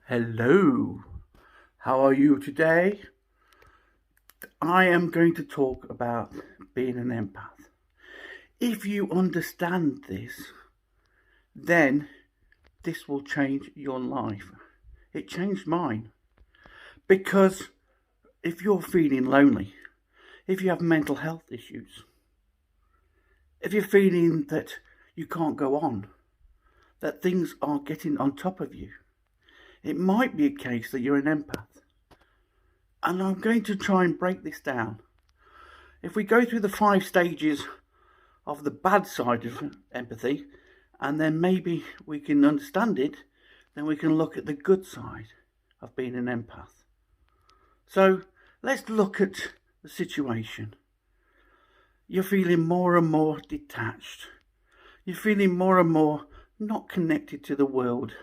Hello, how are you today? I am going to talk about being an empath. If you understand this, then this will change your life. It changed mine because if you're feeling lonely, if you have mental health issues, if you're feeling that you can't go on, that things are getting on top of you, it might be a case that you're an empath. And I'm going to try and break this down. If we go through the 5 stages of the bad side of empathy, and then maybe we can understand it, then we can look at the good side of being an empath. So let's look at the situation. You're feeling more and more detached. You're feeling more and more not connected to the world.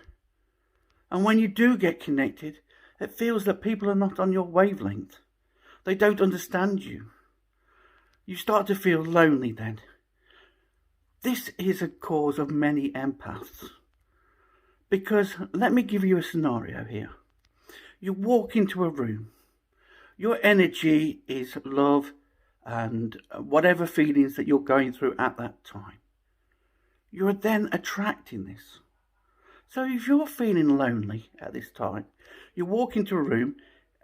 And when you do get connected, it feels that people are not on your wavelength. They don't understand you. You start to feel lonely then. This is a cause of many empaths. Because let me give you a scenario here. You walk into a room. Your energy is love and whatever feelings that you're going through at that time. You're then attracting this. So if you're feeling lonely at this time, you walk into a room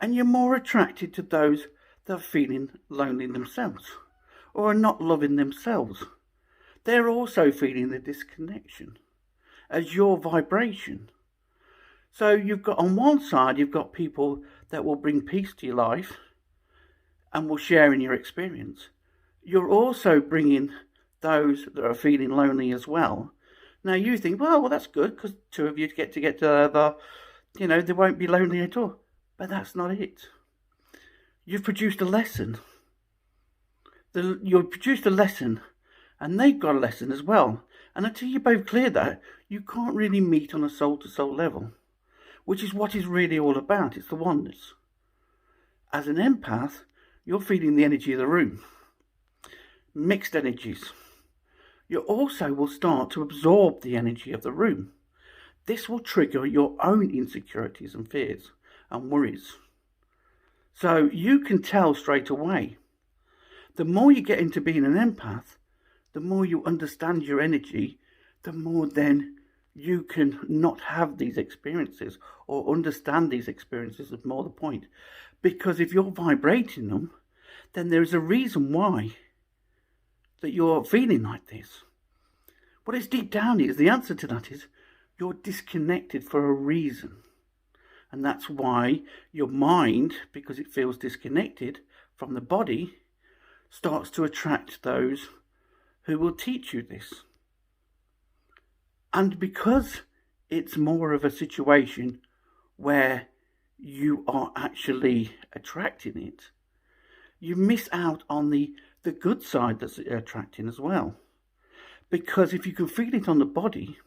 and you're more attracted to those that are feeling lonely themselves or are not loving themselves. They're also feeling the disconnection as your vibration. So you've got on one side, you've got people that will bring peace to your life and will share in your experience. You're also bringing those that are feeling lonely as well. Now you think, well, that's good because two of you get together, they won't be lonely at all. But that's not it. You've produced a lesson. You've produced a lesson and they've got a lesson as well. And until you both clear that, you can't really meet on a soul-to-soul level, which is what it's really all about. It's the oneness. As an empath, you're feeling the energy of the room. Mixed energies. You also will start to absorb the energy of the room. This will trigger your own insecurities and fears and worries. So you can tell straight away. The more you get into being an empath, the more you understand your energy, the more then you can not have these experiences or understand these experiences is more the point. Because if you're vibrating them, then there's a reason why that you're feeling like this. What is deep down is the answer to that is you're disconnected for a reason. And that's why your mind, because it feels disconnected from the body, starts to attract those who will teach you this. And because it's more of a situation where you are actually attracting it, you miss out on the good side that's attracting as well. Because if you can feel it on the body,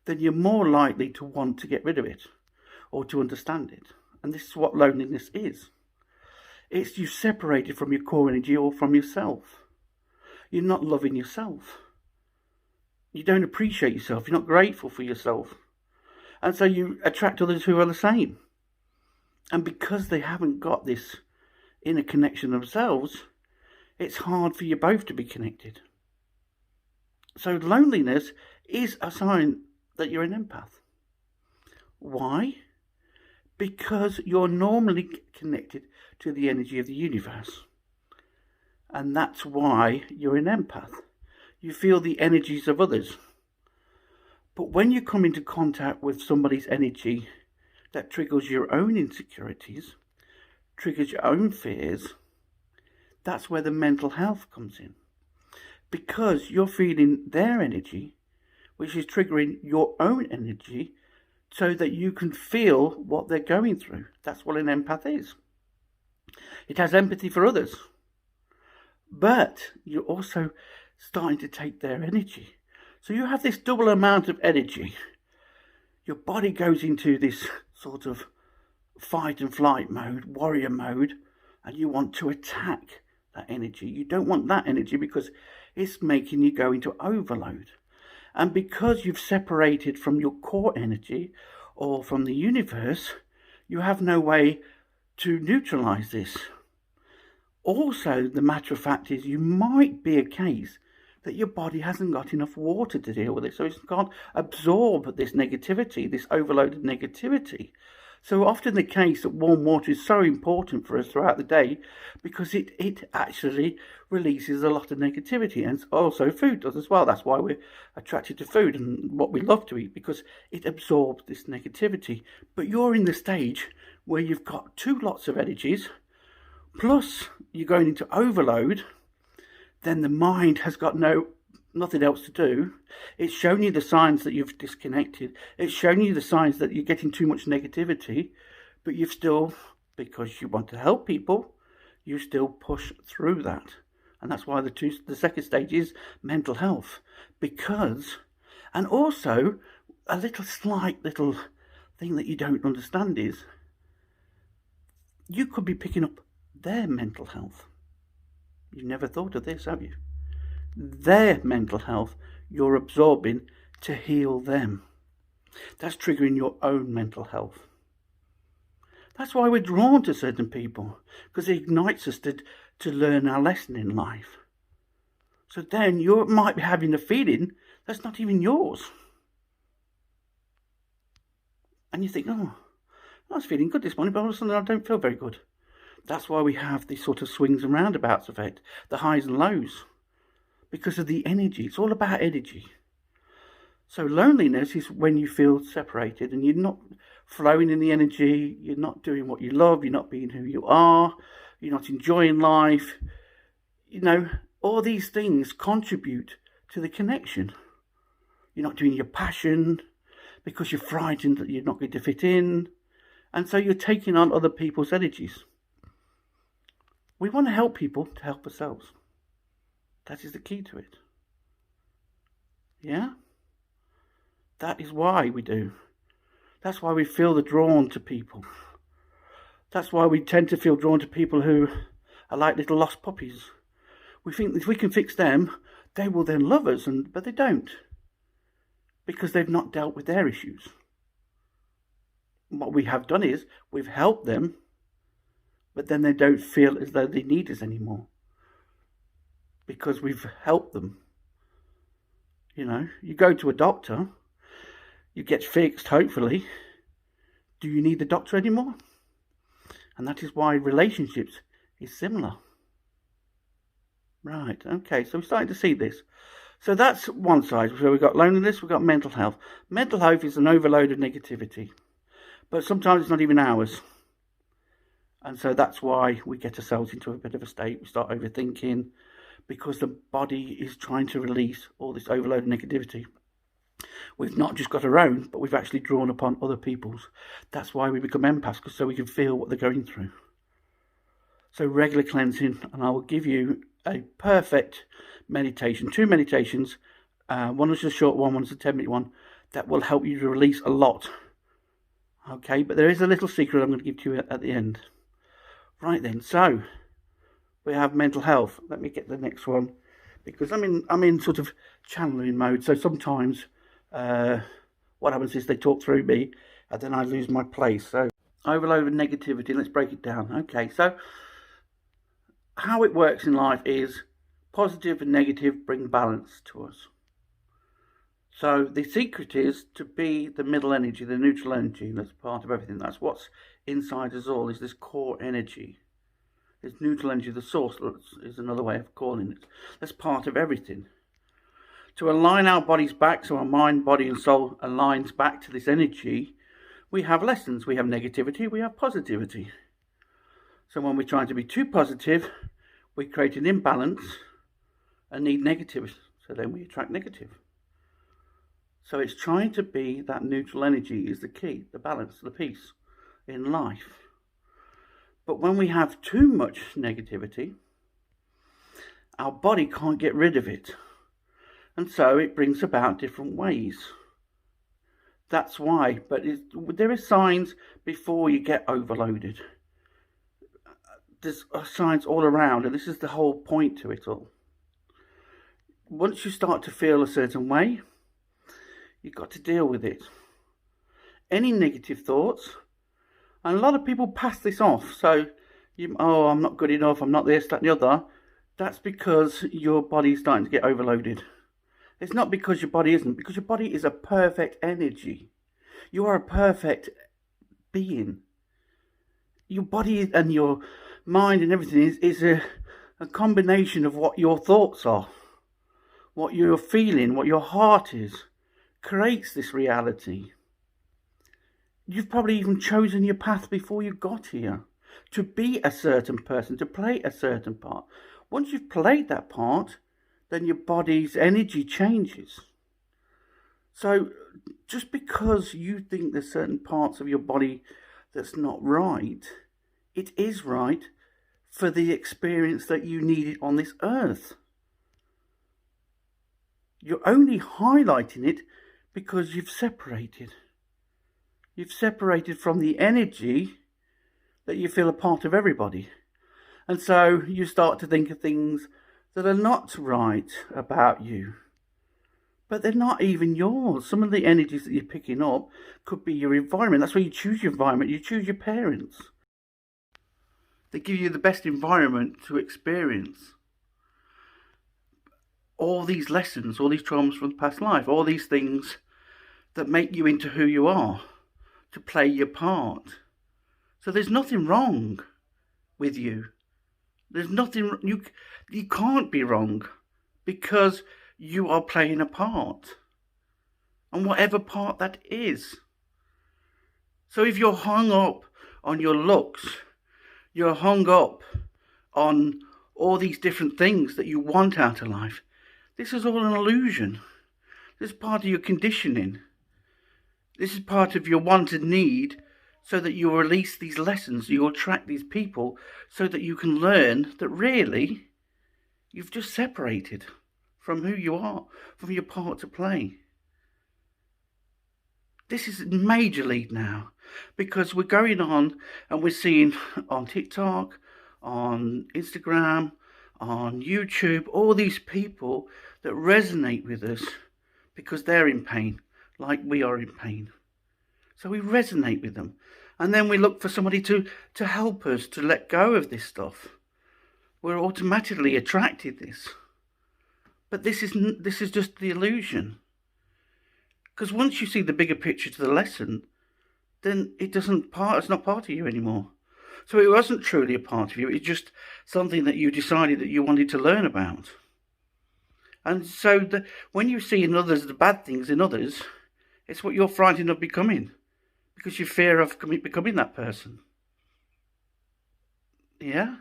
then you're more likely to want to get rid of it or to understand it. And this is what loneliness is. It's you separated from your core energy or from yourself. You're not loving yourself. You don't appreciate yourself. You're not grateful for yourself. And so you attract others who are the same. And because they haven't got this inner connection themselves, it's hard for you both to be connected. So loneliness is a sign that you're an empath. Why? Because you're normally connected to the energy of the universe. And that's why you're an empath. You feel the energies of others. But when you come into contact with somebody's energy that triggers your own insecurities, triggers your own fears, that's where the mental health comes in. Because you're feeling their energy, which is triggering your own energy, so that you can feel what they're going through. That's what an empath is. It has empathy for others. But you're also starting to take their energy. So you have this double amount of energy. Your body goes into this sort of fight and flight mode, warrior mode, and you want to attack that energy. You don't want that energy because it's making you go into overload. And because you've separated from your core energy or from the universe, you have no way to neutralize this. Also, the matter of fact is, you might be a case that your body hasn't got enough water to deal with it, so it can't absorb this negativity, this overloaded negativity. So often the case that warm water is so important for us throughout the day because it actually releases a lot of negativity, and also food does as well. That's why we're attracted to food and what we love to eat, because it absorbs this negativity. But you're in the stage where you've got two lots of energies, plus you're going into overload. Then the mind has got nothing else to do. It's shown you the signs that you've disconnected. It's shown you the signs that you're getting too much negativity, but you've still, because you want to help people, you still push through that. And that's why the second stage is mental health. Because, and also a slight little thing that you don't understand is, you could be picking up their mental health. You've never thought of this, have you? Their mental health you're absorbing to heal them. That's triggering your own mental health. That's why we're drawn to certain people, because it ignites us to learn our lesson in life. So then you might be having a feeling that's not even yours. And you think, oh, I was feeling good this morning, but all of a sudden I don't feel very good. That's why we have these sort of swings and roundabouts effect, the highs and lows, because of the energy. It's all about energy. So loneliness is when you feel separated and you're not flowing in the energy, you're not doing what you love, you're not being who you are, you're not enjoying life. You know, all these things contribute to the connection. You're not doing your passion because you're frightened that you're not going to fit in. And so you're taking on other people's energies. We want to help people to help ourselves. That is the key to it. Yeah? That is why we do. That's why we feel the drawn to people. That's why we tend to feel drawn to people who are like little lost puppies. We think if we can fix them, they will then love us, but they don't. Because they've not dealt with their issues. What we have done is, we've helped them, but then they don't feel as though they need us anymore. Because we've helped them. You know, you go to a doctor, you get fixed, hopefully. Do you need the doctor anymore? And that is why relationships is similar. Right, okay, so we're starting to see this. So that's one side. So we've got loneliness, we've got mental health. Mental health is an overload of negativity. But sometimes it's not even ours. And so that's why we get ourselves into a bit of a state. We start overthinking because the body is trying to release all this overload of negativity. We've not just got our own, but we've actually drawn upon other people's. That's why we become empaths, so we can feel what they're going through. So regular cleansing, and I will give you a perfect meditation, 2 meditations. One is a short one, one's a 10-minute one, that will help you to release a lot. Okay, but there is a little secret I'm going to give to you at the end. Right then, so we have mental health. Let me get the next one, because I'm in sort of channeling mode. So sometimes what happens is they talk through me, and then I lose my place. So overload of negativity. Let's break it down. Okay, so how it works in life is positive and negative bring balance to us. So the secret is to be the middle energy, the neutral energy. That's part of everything. That's what's inside us all, is this core energy. This neutral energy, the source is another way of calling it. That's part of everything. To align our bodies back, so our mind, body and soul aligns back to this energy, we have lessons. We have negativity, we have positivity. So when we're trying to be too positive, we create an imbalance and need negative. So then we attract negative. So it's trying to be that neutral energy is the key, the balance, the peace in life. But when we have too much negativity, our body can't get rid of it. And so it brings about different ways. That's why, but there are signs before you get overloaded. There's signs all around, and this is the whole point to it all. Once you start to feel a certain way, you've got to deal with it. any negative thoughts. And a lot of people pass this off. So, oh, I'm not good enough, I'm not this, that, and the other. That's because your body's starting to get overloaded. It's not because your body isn't, because your body is a perfect energy. You are a perfect being. Your body and your mind and everything is a combination of what your thoughts are, what you're feeling, what your heart is, creates this reality. You've probably even chosen your path before you got here, to be a certain person, to play a certain part. Once you've played that part, then your body's energy changes. So just because you think there's certain parts of your body that's not right, it is right for the experience that you needed on this earth. You're only highlighting it because you've separated. You've separated from the energy that you feel a part of everybody. And so you start to think of things that are not right about you. But they're not even yours. Some of the energies that you're picking up could be your environment. That's why you choose your environment. You choose your parents. They give you the best environment to experience all these lessons, all these traumas from the past life, all these things that make you into who you are, to play your part. So there's nothing wrong with you. There's nothing, you can't be wrong, because you are playing a part, and whatever part that is. So if you're hung up on your looks, you're hung up on all these different things that you want out of life, this is all an illusion. This is part of your conditioning. This is part of your want and need, so that you release these lessons, you attract these people, so that you can learn that really you've just separated from who you are, from your part to play. This is majorly now, because we're going on and we're seeing on TikTok, on Instagram, on YouTube, all these people that resonate with us because they're in pain, like we are in pain. So we resonate with them. And then we look for somebody to help us to let go of this stuff. We're automatically attracted to this. But this is just the illusion. Because once you see the bigger picture to the lesson, then it's not part of you anymore. So it wasn't truly a part of you. It's just something that you decided that you wanted to learn about. And so when you see in others the bad things in others, it's what you're frightened of becoming, because you fear of becoming that person. Yeah?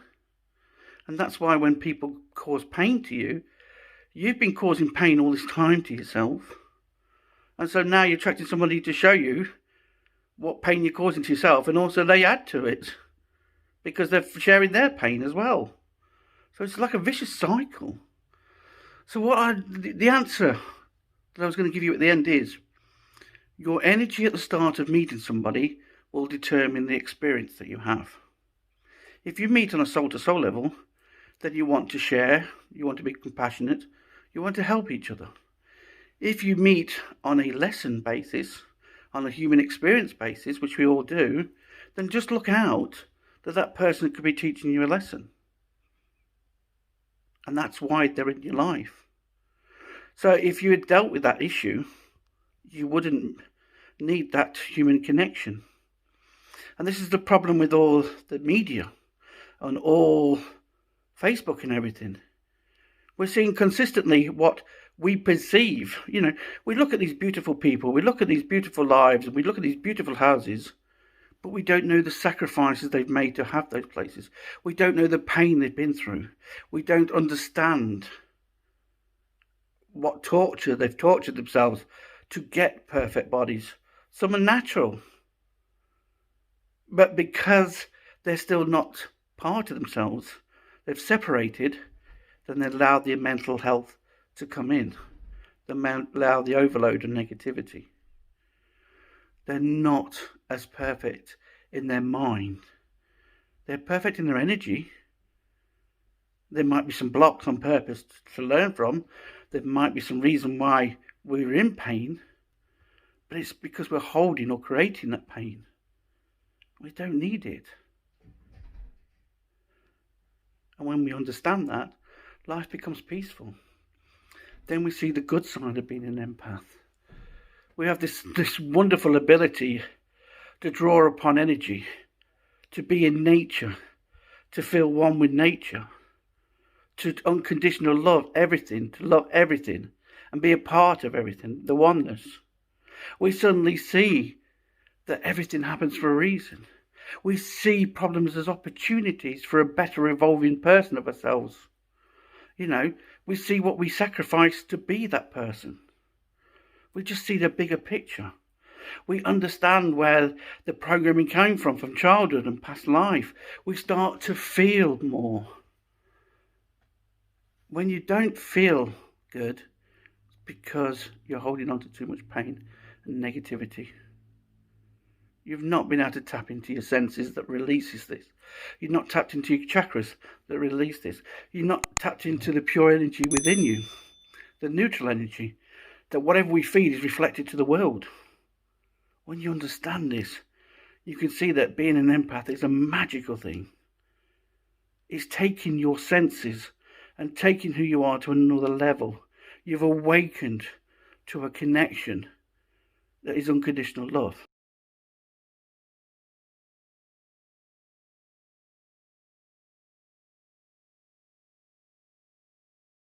And that's why when people cause pain to you, you've been causing pain all this time to yourself. And so now you're attracting somebody to show you what pain you're causing to yourself, and also they add to it because they're sharing their pain as well. So it's like a vicious cycle. So the answer that I was going to give you at the end is, your energy at the start of meeting somebody will determine the experience that you have. If you meet on a soul-to-soul level, then you want to share, you want to be compassionate, you want to help each other. If you meet on a lesson basis, on a human experience basis, which we all do, then just look out that person could be teaching you a lesson. And that's why they're in your life. So if you had dealt with that issue, you wouldn't need that human connection. And this is the problem with all the media and all Facebook and everything. We're seeing consistently what we perceive. We look at these beautiful people, we look at these beautiful lives, and we look at these beautiful houses, but we don't know the sacrifices they've made to have those places. We don't know the pain they've been through. We don't understand what torture they've tortured themselves to get perfect bodies. Some are natural, but because they're still not part of themselves, they've separated, then they allow their mental health to come in. They allow the overload of negativity. They're not as perfect in their mind. They're perfect in their energy. There might be some blocks on purpose to learn from. There might be some reason why we're in pain. But it's because we're holding or creating that pain. We don't need it. And when we understand that, life becomes peaceful. Then we see the good side of being an empath. We have this wonderful ability to draw upon energy, to be in nature, to feel one with nature, to unconditional love everything, to love everything and be a part of everything, the oneness. We suddenly see that everything happens for a reason. We see problems as opportunities for a better evolving person of ourselves. We see what we sacrifice to be that person. We just see the bigger picture. We understand where the programming came from childhood and past life. We start to feel more. When you don't feel good, it's because you're holding on to too much pain and negativity. You've not been able to tap into your senses that releases this. You've not tapped into your chakras that release this. You've not tapped into the pure energy within you, the neutral energy, that whatever we feed is reflected to the world. When you understand this, you can see that being an empath is a magical thing. It's taking your senses and taking who you are to another level. You've awakened to a connection that is unconditional love.